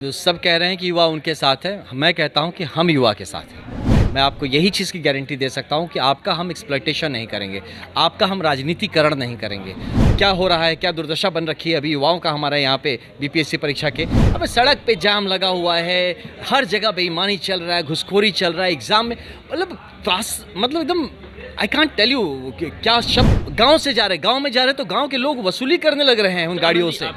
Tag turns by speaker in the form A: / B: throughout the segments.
A: जो सब कह रहे हैं कि युवा उनके साथ है, मैं कहता हूं कि हम युवा के साथ हैं। मैं आपको यही चीज़ की गारंटी दे सकता हूं कि आपका हम एक्सप्लॉयटेशन नहीं करेंगे, आपका हम राजनीतिकरण नहीं करेंगे। क्या हो रहा है, क्या दुर्दशा बन रखी है अभी युवाओं का हमारे यहाँ पे बीपीएससी परीक्षा के। अब सड़क पे जाम लगा हुआ है, हर जगह बेईमानी चल रहा है, घुसखोरी चल रहा है, एग्ज़ाम में मतलब एकदम आई कांट टेल यू क्या शब्द। गांव से जा रहे, गांव में जा रहे तो गांव के लोग वसूली करने लग रहे हैं उन गाड़ियों से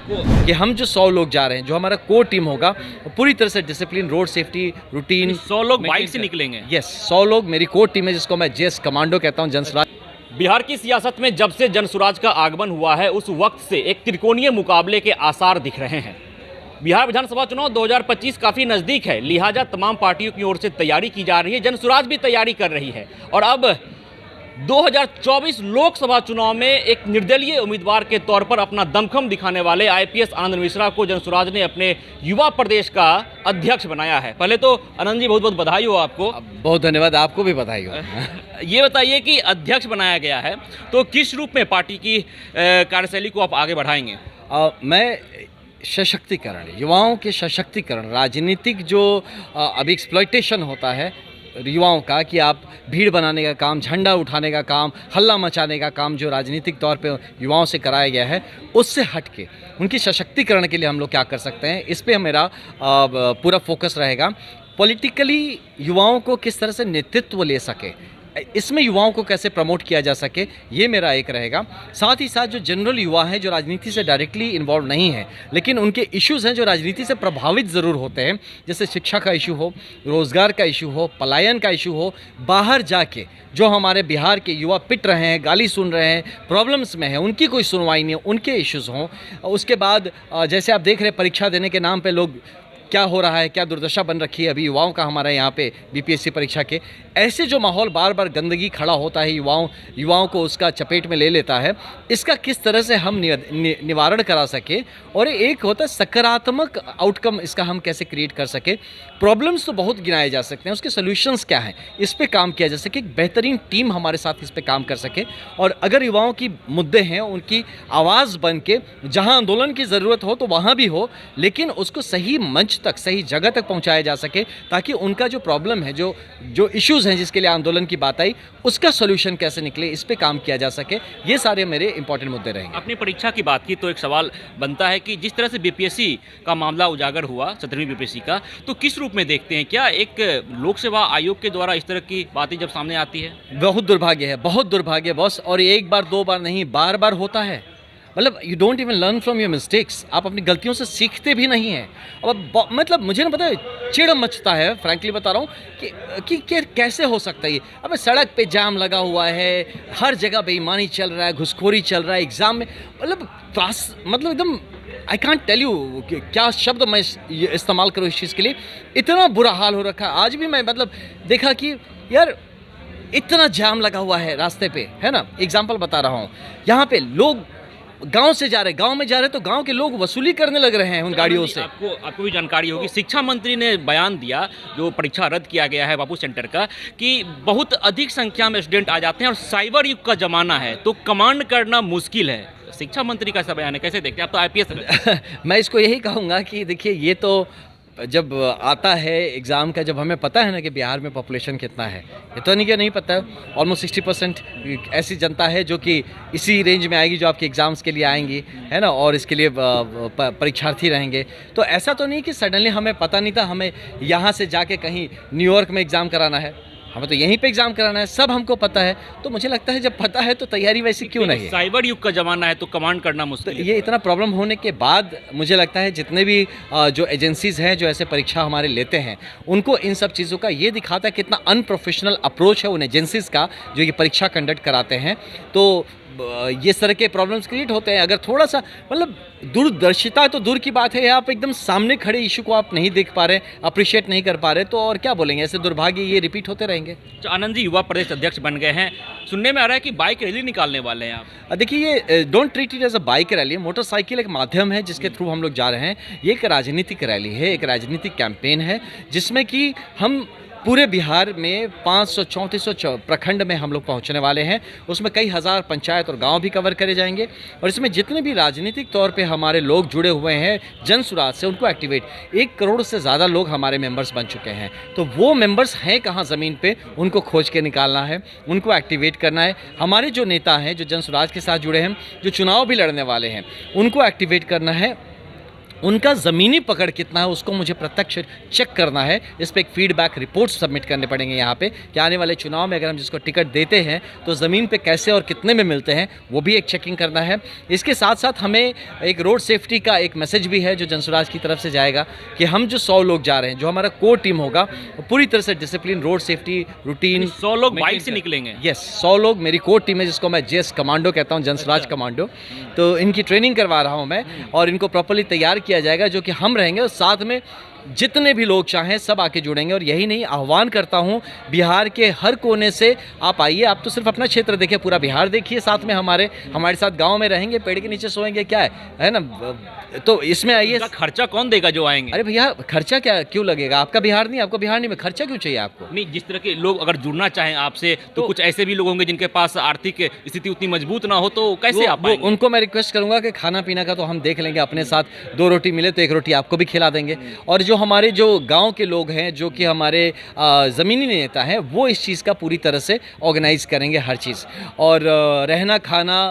A: कि हम जो 100 लोग जा रहे हैं, जो हमारा कोर टीम होगा वो पूरी तरह से डिसिप्लिन, रोड सेफ्टी, रूटीन।
B: 100 लोग बाइक से निकलेंगे।
A: यस, 100 लोग मेरी कोर टीम है जिसको मैं जेएस कमांडो कहता हूँ, जनसुराज।
B: बिहार की सियासत में जब से जनसुराज का आगमन हुआ है उस वक्त से एक त्रिकोणीय मुकाबले के आसार दिख रहे हैं। बिहार विधानसभा चुनाव 2025 काफ़ी नज़दीक है, लिहाजा तमाम पार्टियों की ओर से तैयारी की जा रही है, जनसुराज भी तैयारी कर रही है। और अब 2024 लोकसभा चुनाव में एक निर्दलीय उम्मीदवार के तौर पर अपना दमखम दिखाने वाले आईपीएस आनंद मिश्रा को जनसुराज ने अपने युवा प्रदेश का अध्यक्ष बनाया है। पहले तो आनंद जी बहुत बहुत बधाई हो आपको।
A: बहुत धन्यवाद, आपको भी बधाई हो।
B: ये बताइए कि अध्यक्ष बनाया गया है तो किस रूप में पार्टी की कार्यशैली को आप आगे बढ़ाएंगे?
A: मैं सशक्तिकरण, युवाओं के सशक्तिकरण, राजनीतिक जो अभी एक्सप्लॉयटेशन होता है युवाओं का कि आप भीड़ बनाने का काम, झंडा उठाने का काम, हल्ला मचाने का काम जो राजनीतिक तौर पे युवाओं से कराया गया है, उससे हट के उनकी सशक्तिकरण के लिए हम लोग क्या कर सकते हैं, इस पे मेरा पूरा फोकस रहेगा। पॉलिटिकली युवाओं को किस तरह से नेतृत्व ले सके, इसमें युवाओं को कैसे प्रमोट किया जा सके, ये मेरा एक रहेगा। साथ ही साथ जो जनरल युवा हैं, जो राजनीति से डायरेक्टली इन्वॉल्व नहीं है लेकिन उनके इश्यूज़ हैं जो राजनीति से प्रभावित ज़रूर होते हैं, जैसे शिक्षा का इशू हो, रोज़गार का इशू हो, पलायन का इशू हो, बाहर जाके जो हमारे बिहार के युवा पिट रहे हैं, गाली सुन रहे हैं, प्रॉब्लम्स में हैं, उनकी कोई सुनवाई नहीं है, उनके इश्यूज़ हों। उसके बाद जैसे आप देख रहे हैं परीक्षा देने के नाम पर लोग, क्या हो रहा है, क्या दुर्दशा बन रखी है अभी युवाओं का हमारे यहाँ पे बीपीएससी परीक्षा के। ऐसे जो माहौल बार बार गंदगी खड़ा होता है, युवाओं को उसका चपेट में ले लेता है, इसका किस तरह से हम निवारण करा सके और एक होता है सकारात्मक आउटकम, इसका हम कैसे क्रिएट कर सके। प्रॉब्लम्स तो बहुत गिनाए जा सकते हैं, उसके सोल्यूशंस क्या हैं, इस पर काम किया जा सके, एक बेहतरीन टीम हमारे साथ इस पर काम कर सके। और अगर युवाओं की मुद्दे हैं उनकी आवाज़ बन के जहाँ आंदोलन की ज़रूरत हो तो वहाँ भी हो, लेकिन उसको सही मंच तक, सही जगह तक पहुंचाया जा सके, ताकि उनका जो प्रॉब्लम है, जो इश्यूज़ हैं जिसके लिए आंदोलन की बात आई, उसका सोल्यूशन कैसे निकले, इस पे काम किया जा सके। ये सारे मेरे इंपॉर्टेंट मुद्दे रहेंगे।
B: अपनी परीक्षा की बात की तो एक सवाल बनता है कि जिस तरह से बीपीएससी का मामला उजागर हुआ, 17वीं बीपीएससी का, तो किस रूप में देखते हैं? क्या एक लोक सेवा आयोग के द्वारा इस तरह की बातें जब सामने आती है? बहुत दुर्भाग्य
A: है, बहुत दुर्भाग्य बॉस। और एक बार दो बार नहीं, बार बार होता है। मतलब you don't even learn from your mistakes, आप अपनी गलतियों से सीखते भी नहीं हैं। अब मतलब मुझे ना पता है, चिढ़ मचता है, फ्रैंकली बता रहा हूँ कि कैसे हो सकता है ये। अब सड़क पे जाम लगा हुआ है, हर जगह बेईमानी चल रहा है, घुसखोरी चल रहा है, एग्ज़ाम में मतलब एकदम आई कांट टेल यू क्या शब्द मैं इस्तेमाल करूँ इस चीज़ के लिए। इतना बुरा हाल हो रखा है। आज भी मैं मतलब देखा कि यार इतना जाम लगा हुआ है रास्ते पे, है ना। एग्जाम्पल बता रहा हूँ, यहाँ पे लोग गांव से जा रहे, गांव में जा रहे तो गांव के लोग वसूली करने लग रहे हैं उन गाड़ियों से।
B: आपको भी जानकारी होगी, शिक्षा मंत्री ने बयान दिया जो परीक्षा रद्द किया गया है बापू सेंटर का, कि बहुत अधिक संख्या में स्टूडेंट आ जाते हैं और साइबर युग का जमाना है तो कमांड करना मुश्किल है। शिक्षा मंत्री का ऐसा बयान है, कैसे देखते हैं आप? तो आईपीएस
A: मैं इसको यही कहूँगा कि देखिए, ये तो जब आता है एग्ज़ाम का, जब हमें पता है ना कि बिहार में पॉपुलेशन कितना है, ये तो नहीं कि नहीं पता है। ऑलमोस्ट 60% ऐसी जनता है जो कि इसी रेंज में आएगी जो आपके एग्ज़ाम्स के लिए आएंगी, है ना, और इसके लिए परीक्षार्थी रहेंगे। तो ऐसा तो नहीं कि सडनली हमें पता नहीं था हमें यहाँ से जाके कहीं न्यूयॉर्क में एग्ज़ाम कराना है, हमें तो यहीं पे एग्जाम कराना है, सब हमको पता है। तो मुझे लगता है जब पता है तो तैयारी वैसी क्यों नहीं है।
B: साइबर युग का ज़माना है तो कमांड करना मुश्किल है।
A: ये इतना प्रॉब्लम होने के बाद मुझे लगता है जितने भी जो एजेंसीज़ हैं जो ऐसे परीक्षा हमारे लेते हैं, उनको इन सब चीज़ों का ये दिखाता है कितना अनप्रोफेशनल अप्रोच है उन एजेंसीज़ का जो ये परीक्षा कंडक्ट कराते हैं। तो ये तरह के प्रॉब्लम्स क्रिएट होते हैं। अगर थोड़ा सा मतलब दूरदर्शिता तो दूर की बात है, आप एकदम सामने खड़े इशू को आप नहीं देख पा रहे, अप्रिशिएट नहीं कर पा रहे, तो और क्या बोलेंगे। ऐसे दुर्भाग्य ये रिपीट होते रहेंगे।
B: तो आनंद जी युवा प्रदेश अध्यक्ष बन गए हैं, सुनने में आ रहा है कि बाइक रैली निकालने वाले हैं आप।
A: देखिए, ये don't treat it as a bike rally. Motorcycle एक माध्यम है जिसके थ्रू हम लोग जा रहे हैं। ये एक राजनीतिक रैली है, एक राजनीतिक कैंपेन है जिसमें कि हम पूरे बिहार में 500-3400 प्रखंड में हम लोग पहुंचने वाले हैं। उसमें कई हज़ार पंचायत और गांव भी कवर करे जाएंगे और इसमें जितने भी राजनीतिक तौर पे हमारे लोग जुड़े हुए हैं जन सुराज से, उनको एक्टिवेट 1 करोड़ से ज़्यादा लोग हमारे मेंबर्स बन चुके हैं। तो वो मेंबर्स हैं कहाँ ज़मीन पे, उनको खोज के निकालना है, उनको एक्टिवेट करना है। हमारे जो नेता हैं जो जन सुराज के साथ जुड़े हैं, जो चुनाव भी लड़ने वाले हैं, उनको एक्टिवेट करना है। उनका ज़मीनी पकड़ कितना है उसको मुझे प्रत्यक्ष चेक करना है। इस पर एक फीडबैक रिपोर्ट सबमिट करने पड़ेंगे यहाँ पे कि आने वाले चुनाव में अगर हम जिसको टिकट देते हैं तो ज़मीन पे कैसे और कितने में मिलते हैं, वो भी एक चेकिंग करना है। इसके साथ साथ हमें एक रोड सेफ्टी का एक मैसेज भी है जो जनसुराज की तरफ से जाएगा कि हम जो 100 लोग जा रहे हैं, जो हमारा कोर टीम होगा, वो पूरी तरह से डिसिप्लिन, रोड सेफ्टी रूटीन।
B: 100 लोग बाइक से निकलेंगे?
A: यस, 100 लोग मेरी कोर टीम है जिसको मैं जेएस कमांडो कहता हूँ, जनसुराज कमांडो। तो इनकी ट्रेनिंग करवा रहा हूँ मैं और इनको प्रॉपर्ली तैयार किया जाएगा, जो कि हम रहेंगे और साथ में जितने भी लोग चाहें सब आके जुड़ेंगे। और यही नहीं, आह्वान करता हूं बिहार के हर कोने से आप आइए। आप तो सिर्फ अपना क्षेत्र देखिए, पूरा बिहार देखिए, साथ में हमारे साथ गांव में रहेंगे, पेड़ के नीचे सोएंगे, क्या है ना। तो इसमें आइए।
B: खर्चा कौन देगा जो आएंगे?
A: अरे भैया, खर्चा क्या क्यों लगेगा? आपका बिहार नहीं, आपको बिहार नहीं में खर्चा क्यों चाहिए आपको?
B: नहीं, जिस तरह के लोग अगर जुड़ना चाहें आपसे तो कुछ ऐसे भी लोग होंगे जिनके पास आर्थिक स्थिति उतनी मजबूत ना हो, तो कैसे आप आएंगे?
A: उनको मैं रिक्वेस्ट करूंगा कि खाना पीना का तो हम देख लेंगे, अपने साथ 2 रोटी मिले तो 1 रोटी आपको भी खिला देंगे। और जो हमारे जो गांव के लोग हैं, जो कि हमारे ज़मीनी नेता हैं, वो इस चीज़ का पूरी तरह से ऑर्गेनाइज करेंगे हर चीज़। और रहना खाना,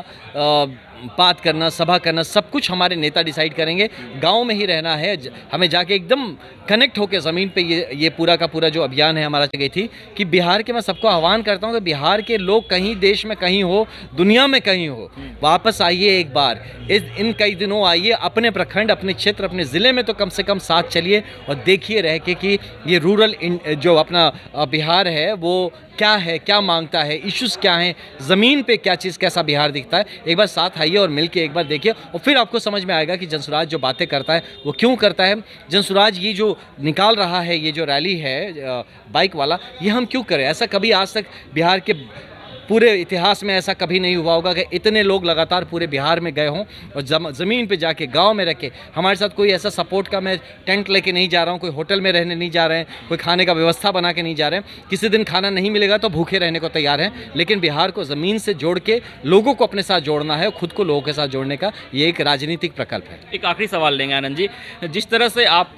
A: बात करना, सभा करना, सब कुछ हमारे नेता डिसाइड करेंगे। गांव में ही रहना है, हमें जाके एकदम कनेक्ट होकर ज़मीन पे ये पूरा का पूरा जो अभियान है हमारा गई थी कि बिहार के, मैं सबको आह्वान करता हूं कि बिहार के लोग कहीं देश में कहीं हो, दुनिया में कहीं हो, वापस आइए एक बार। इन कई दिनों आइए, अपने प्रखंड, अपने क्षेत्र, अपने ज़िले में तो कम से कम साथ चलिए और देखिए रह के कि ये रूरल जो अपना बिहार है वो क्या है, क्या मांगता है, इश्यूज़ क्या हैं, ज़मीन पे क्या चीज़, कैसा बिहार दिखता है। एक बार साथ आइए और मिलके एक बार देखिए और फिर आपको समझ में आएगा कि जनसुराज जो बातें करता है वो क्यों करता है। जनसुराज ये जो निकाल रहा है, ये जो रैली है बाइक वाला, ये हम क्यों करें? ऐसा कभी आज तक बिहार के पूरे इतिहास में ऐसा कभी नहीं हुआ होगा कि इतने लोग लगातार पूरे बिहार में गए हों और ज़मीन पे जाके, गांव में रह के। हमारे साथ कोई ऐसा सपोर्ट का, मैं टेंट लेके नहीं जा रहा हूं, कोई होटल में रहने नहीं जा रहे हैं, कोई खाने का व्यवस्था बना के नहीं जा रहे हैं। किसी दिन खाना नहीं मिलेगा तो भूखे रहने को तैयार हैं, लेकिन बिहार को ज़मीन से जोड़ के लोगों को अपने साथ जोड़ना है, खुद को लोगों के साथ जोड़ने का ये एक राजनीतिक प्रकल्प है।
B: एक आखिरी सवाल लेंगे आनंद जी, जिस तरह से आप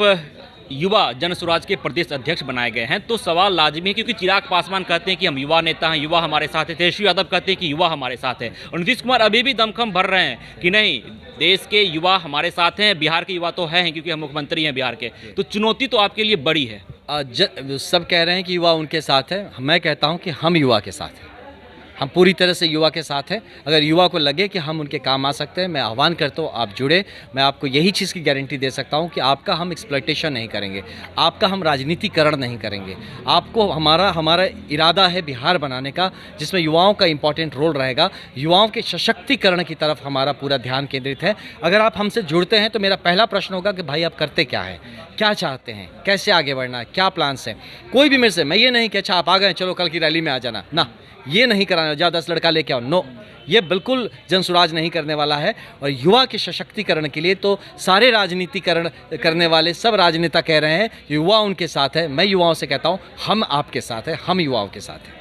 B: युवा जनसुराज के प्रदेश अध्यक्ष बनाए गए हैं, तो सवाल लाजमी है, क्योंकि चिराग पासवान कहते हैं कि हम युवा नेता हैं, युवा हमारे साथ है, तेजस्वी यादव कहते हैं कि युवा हमारे साथ है, और नीतीश कुमार अभी भी दमखम भर रहे हैं कि नहीं, देश के युवा हमारे साथ हैं, बिहार के युवा तो हैं क्योंकि हम मुख्यमंत्री हैं बिहार के। तो चुनौती तो आपके लिए बड़ी है।
A: सब कह रहे हैं कि युवा उनके साथ है, मैं कहता हूँ कि हम युवा के साथ हैं। हम पूरी तरह से युवा के साथ हैं। अगर युवा को लगे कि हम उनके काम आ सकते हैं, मैं आह्वान करता हूँ आप जुड़े। मैं आपको यही चीज़ की गारंटी दे सकता हूँ कि आपका हम एक्सप्लॉयटेशन नहीं करेंगे, आपका हम राजनीतिकरण नहीं करेंगे। आपको हमारा इरादा है बिहार बनाने का, जिसमें युवाओं का इंपॉर्टेंट रोल रहेगा। युवाओं के सशक्तिकरण की तरफ हमारा पूरा ध्यान केंद्रित है। अगर आप हमसे जुड़ते हैं तो मेरा पहला प्रश्न होगा कि भाई आप करते क्या है, क्या चाहते हैं, कैसे आगे बढ़ना है, क्या प्लान्स हैं। कोई भी मेरे से, मैं ये नहीं कि अच्छा आप आ गए चलो कल की रैली में आ जाना, ना, ये नहीं कराना, जा 10 लड़का लेके आओ, नो, ये बिल्कुल जनसुराज नहीं करने वाला है। और युवा के सशक्तिकरण के लिए तो सारे राजनीतिकरण करने वाले सब राजनेता कह रहे हैं युवा उनके साथ है। मैं युवाओं से कहता हूँ हम आपके साथ हैं, हम युवाओं के साथ हैं।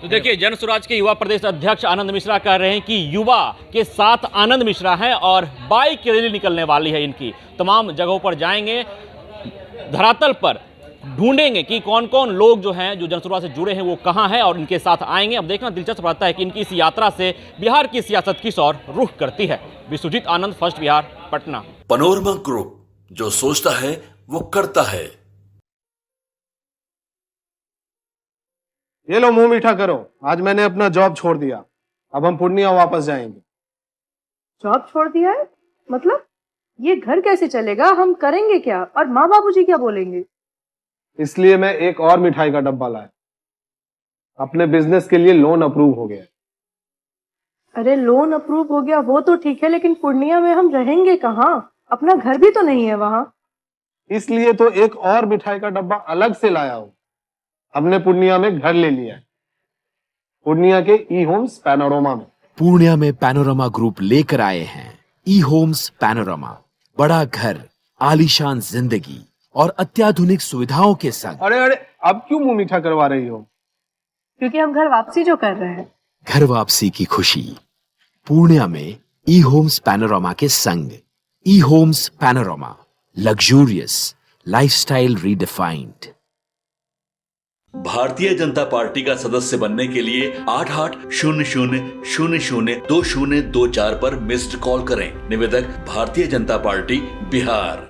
B: तो देखिए, जनसुराज के युवा प्रदेश अध्यक्ष आनंद मिश्रा कह रहे हैं कि युवा के साथ आनंद मिश्रा हैं और बाइक रैली निकलने वाली है इनकी। तमाम जगहों पर जाएंगे, धरातल पर ढूंढेंगे कि कौन कौन लोग जो हैं, जो जनसुराज से जुड़े हैं, वो कहाँ हैं और इनके साथ आएंगे। अब देखना दिलचस्प रहता है कि इनकी इस यात्रा से बिहार की सियासत किस ओर रुख करती है। Vishwajeet Anand, first Bihar, Patna.
C: Panorama group, जो सोचता है वो करता है।
D: ये लो मुंह मीठा करो, आज मैंने अपना जॉब छोड़ दिया, अब हम पूर्णिया वापस जाएंगे।
E: जॉब छोड़ दिया है? मतलब ये घर कैसे चलेगा, हम करेंगे क्या और माँ बाबूजी क्या बोलेंगे?
D: इसलिए मैं एक और मिठाई का डब्बा लाया, अपने बिजनेस के लिए लोन अप्रूव हो गया।
E: अरे लोन अप्रूव हो गया वो तो ठीक है, लेकिन पूर्णिया में हम रहेंगे कहाँ? अपना घर भी तो नहीं है वहाँ।
D: इसलिए तो एक और मिठाई का डब्बा अलग से लाया हूँ। हमने पूर्णिया में घर ले लिया है, पूर्णिया के ई होम्स पैनोरमा में।
F: पूर्णिया में पैनोरमा ग्रुप लेकर आए हैं ई होम्स पैनोरमा। बड़ा घर, आलीशान जिंदगी और अत्याधुनिक सुविधाओं के संग।
D: अरे अरे अब क्यों मुंह मीठा करवा रही हो?
E: क्योंकि हम घर वापसी जो कर रहे हैं।
F: घर वापसी की खुशी पूर्णिया में ई होम्स पैनोरामा के संग। E homes panorama, luxurious lifestyle redefined.
C: Bharatiya Janata party का सदस्य बनने के लिए 8800002024 पर मिस्ड कॉल करें। निवेदक भारतीय जनता पार्टी बिहार।